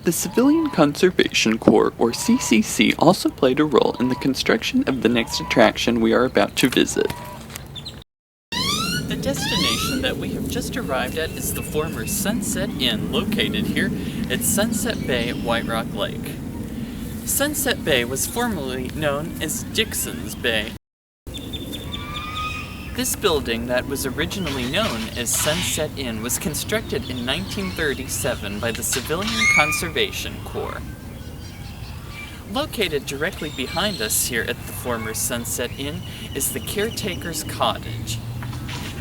The Civilian Conservation Corps, or CCC, also played a role in the construction of the next attraction we are about to visit. The destination that we have just arrived at is the former Sunset Inn, located here at Sunset Bay at White Rock Lake. Sunset Bay was formerly known as Dixon's Bay. This building that was originally known as Sunset Inn was constructed in 1937 by the Civilian Conservation Corps. Located directly behind us here at the former Sunset Inn is the Caretaker's Cottage.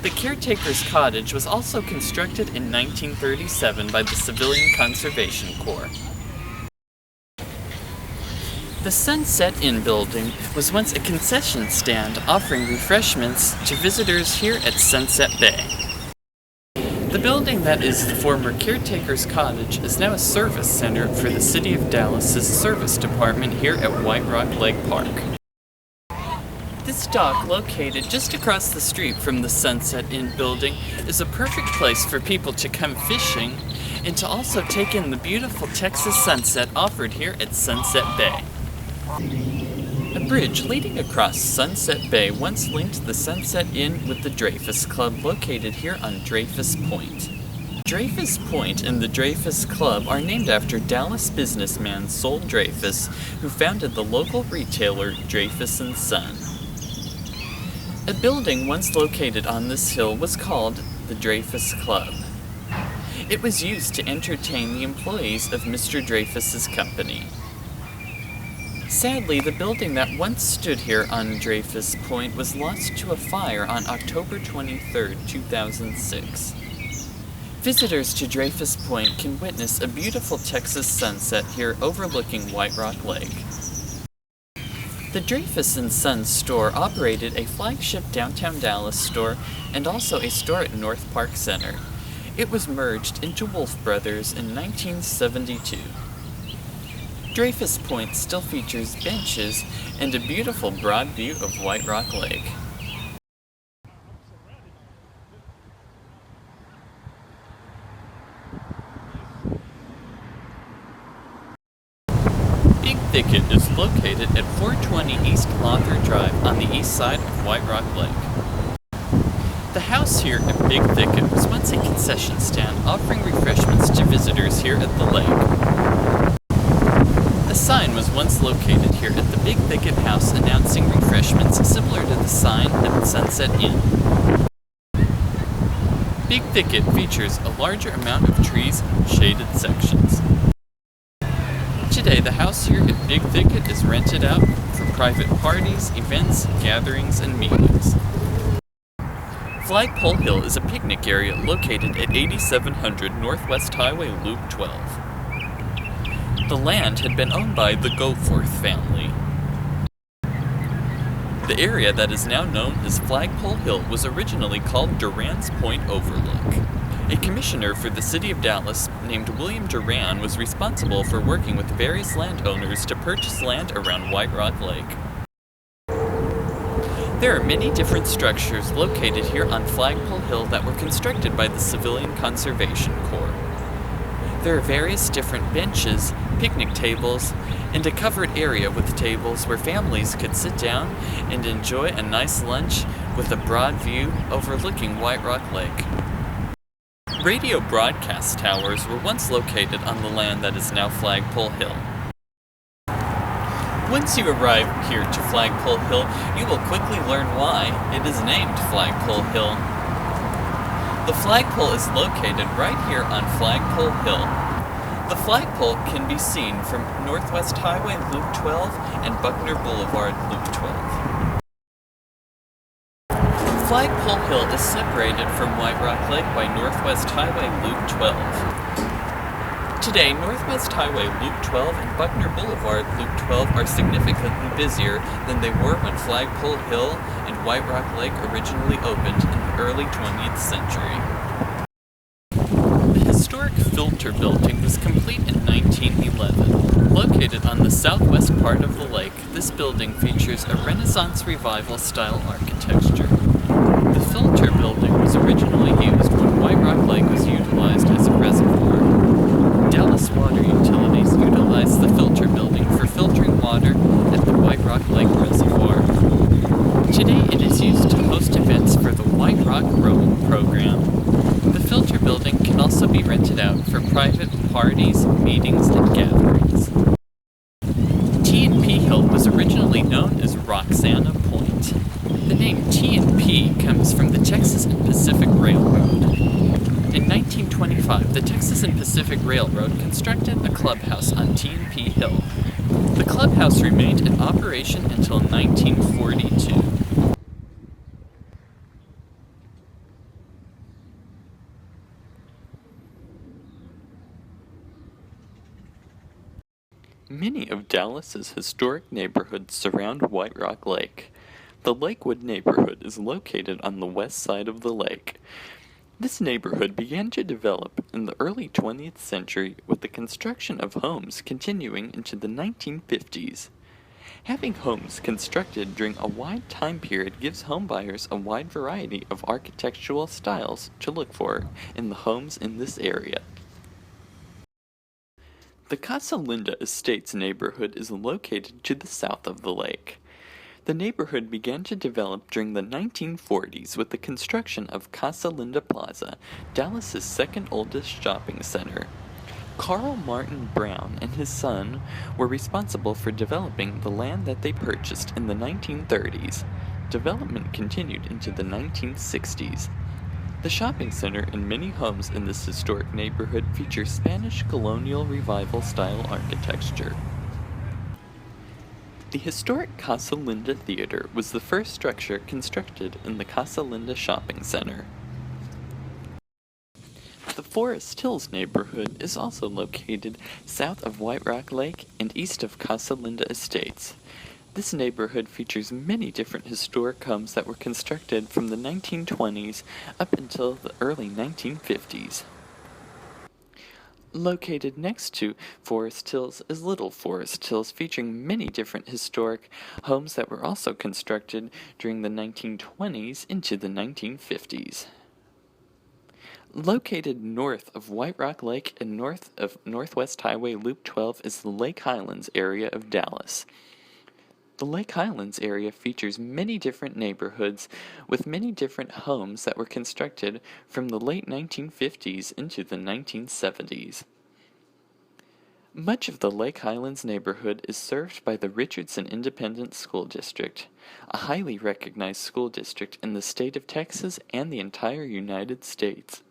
The Caretaker's Cottage was also constructed in 1937 by the Civilian Conservation Corps. The Sunset Inn building was once a concession stand offering refreshments to visitors here at Sunset Bay. The building that is the former Caretaker's Cottage is now a service center for the City of Dallas's service department here at White Rock Lake Park. This dock, located just across the street from the Sunset Inn building, is a perfect place for people to come fishing and to also take in the beautiful Texas sunset offered here at Sunset Bay. A bridge leading across Sunset Bay once linked the Sunset Inn with the Dreyfus Club, located here on Dreyfus Point. Dreyfus Point and the Dreyfus Club are named after Dallas businessman Sol Dreyfus, who founded the local retailer Dreyfus & Son. A building once located on this hill was called the Dreyfus Club. It was used to entertain the employees of Mr. Dreyfus's company. Sadly, the building that once stood here on Dreyfus Point was lost to a fire on October 23, 2006. Visitors to Dreyfus Point can witness a beautiful Texas sunset here overlooking White Rock Lake. The Dreyfus & Sons store operated a flagship downtown Dallas store and also a store at North Park Center. It was merged into Wolf Brothers in 1972. Dreyfus Point still features benches and a beautiful broad view of White Rock Lake. Big Thicket is located at 420 East Lothar Drive on the east side of White Rock Lake. The house here at Big Thicket was once a concession stand offering refreshments to visitors here at the lake. A sign was once located here at the Big Thicket house announcing refreshments similar to the sign at the Sunset Inn. Big Thicket features a larger amount of trees and shaded sections. Today, the house here at Big Thicket is rented out for private parties, events, gatherings, and meetings. Flagpole Hill is a picnic area located at 8700 Northwest Highway Loop 12. The land had been owned by the Goforth family. The area that is now known as Flagpole Hill was originally called Durant's Point Overlook. A commissioner for the City of Dallas named William Duran was responsible for working with various landowners to purchase land around White Rock Lake. There are many different structures located here on Flagpole Hill that were constructed by the Civilian Conservation Corps. There are various different benches, picnic tables, and a covered area with tables where families could sit down and enjoy a nice lunch with a broad view overlooking White Rock Lake. Radio broadcast towers were once located on the land that is now Flagpole Hill. Once you arrive here to Flagpole Hill, you will quickly learn why it is named Flagpole Hill. The flagpole is located right here on Flagpole Hill. The flagpole can be seen from Northwest Highway Loop 12 and Buckner Boulevard Loop 12. Flagpole Hill is separated from White Rock Lake by Northwest Highway Loop 12. Today, Northwest Highway Loop 12 and Buckner Boulevard Loop 12 are significantly busier than they were when Flagpole Hill and White Rock Lake originally opened in the early 20th century. The historic Filter Building was complete in 1911. Located on the southwest part of the lake, this building features a Renaissance Revival style architecture. The Filter Building was originally used when White Rock Lake was utilized as a reservoir. Dallas Water Utilities parties, meetings, and gatherings. T&P Hill was originally known as Roxana Point. The name T&P comes from the Texas and Pacific Railroad. In 1925, the Texas and Pacific Railroad constructed a clubhouse on T&P Hill. The clubhouse remained in operation until 1942. Many of Dallas's historic neighborhoods surround White Rock Lake. The Lakewood neighborhood is located on the west side of the lake. This neighborhood began to develop in the early 20th century with the construction of homes continuing into the 1950s. Having homes constructed during a wide time period gives homebuyers a wide variety of architectural styles to look for in the homes in this area. The Casa Linda Estates neighborhood is located to the south of the lake. The neighborhood began to develop during the 1940s with the construction of Casa Linda Plaza, Dallas's second oldest shopping center. Carl Martin Brown and his son were responsible for developing the land that they purchased in the 1930s. Development continued into the 1960s. The shopping center and many homes in this historic neighborhood feature Spanish colonial revival style architecture. The historic Casa Linda Theater was the first structure constructed in the Casa Linda Shopping Center. The Forest Hills neighborhood is also located south of White Rock Lake and east of Casa Linda Estates. This neighborhood features many different historic homes that were constructed from the 1920s up until the early 1950s. Located next to Forest Hills is Little Forest Hills, featuring many different historic homes that were also constructed during the 1920s into the 1950s. Located north of White Rock Lake and north of Northwest Highway Loop 12 is the Lake Highlands area of Dallas. The Lake Highlands area features many different neighborhoods with many different homes that were constructed from the late 1950s into the 1970s. Much of the Lake Highlands neighborhood is served by the Richardson Independent School District, a highly recognized school district in the state of Texas and the entire United States.